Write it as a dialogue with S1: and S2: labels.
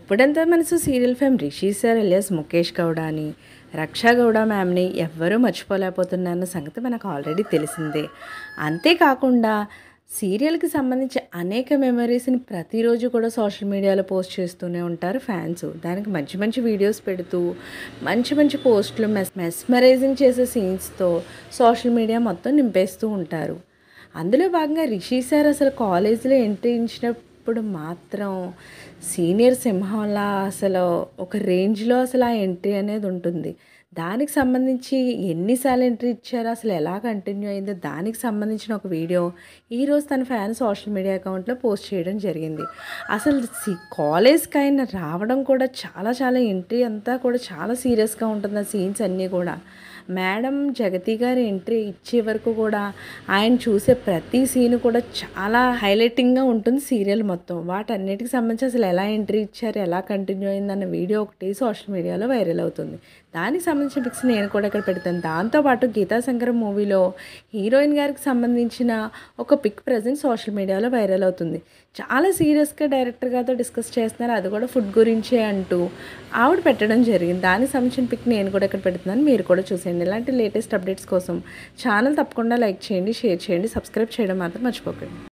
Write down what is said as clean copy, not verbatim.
S1: ఇప్పుడంతా Manasu serial fame Rishi sir alias Mukesh Gowda అని రక్షా గౌడ మ్యామ్ని ఎవ్వరూ మర్చిపోలేకపోతున్నారన్న సంగతి మనకు ఆల్రెడీ తెలిసిందే. అంతేకాకుండా సీరియల్కి సంబంధించి అనేక మెమరీస్ని ప్రతిరోజు కూడా సోషల్ మీడియాలో పోస్ట్ చేస్తూనే ఉంటారు ఫ్యాన్స్. దానికి మంచి మంచి వీడియోస్ పెడుతూ మంచి మంచి పోస్టులు మెస్మరైజింగ్ చేసే సీన్స్తో సోషల్ మీడియా మొత్తం నింపేస్తూ ఉంటారు. అందులో భాగంగా రిషి సార్ అసలు కాలేజీలో ఎంట్రీ ఇచ్చినప్పుడు మాత్రం సీనియర్ సింహంలా అసలు ఒక రేంజ్లో అసలు ఆ ఎంట్రీ అనేది ఉంటుంది. దానికి సంబంధించి ఎన్నిసార్లు ఎంట్రీ ఇచ్చారో, అసలు ఎలా కంటిన్యూ అయిందో దానికి సంబంధించిన ఒక వీడియో ఈరోజు తన ఫ్యాన్ సోషల్ మీడియా అకౌంట్లో పోస్ట్ చేయడం జరిగింది. అసలు కాలేజ్కి ఆయన రావడం కూడా చాలా చాలా ఎంట్రీ అంతా కూడా చాలా సీరియస్గా ఉంటుంది. ఆ సీన్స్ అన్నీ కూడా మేడం జగతి గారి ఎంట్రీ ఇచ్చే వరకు కూడా ఆయన చూసే ప్రతి సీన్ కూడా చాలా హైలైటింగ్గా ఉంటుంది సీరియల్ మొత్తం. వాటన్నిటికి సంబంధించి అసలు ఎలా ఎంట్రీ ఇచ్చారు, ఎలా కంటిన్యూ అయిందన్న వీడియో ఒకటి సోషల్ మీడియాలో వైరల్ అవుతుంది. దానికి సంబంధించిన పిక్స్ నేను కూడా ఇక్కడ పెడతాను. దాంతోపాటు గీతాశంకరం మూవీలో హీరోయిన్ గారికి సంబంధించిన ఒక పిక్ ప్రజెంట్ సోషల్ మీడియాలో వైరల్ అవుతుంది. చాలా సీరియస్గా డైరెక్టర్ గారితో డిస్కస్ చేస్తున్నారు, అది కూడా ఫుడ్ గురించే అంటూ ఆవిడ పెట్టడం జరిగింది. దానికి సంబంధించిన పిక్ నేను కూడా ఇక్కడ పెడుతున్నాను, మీరు కూడా చూసేయండి. ఇలాంటి లేటెస్ట్ అప్డేట్స్ కోసం ఛానల్ తప్పకుండా లైక్ చేయండి, షేర్ చేయండి, సబ్స్క్రైబ్ చేయడం మాత్రం మర్చిపోకండి.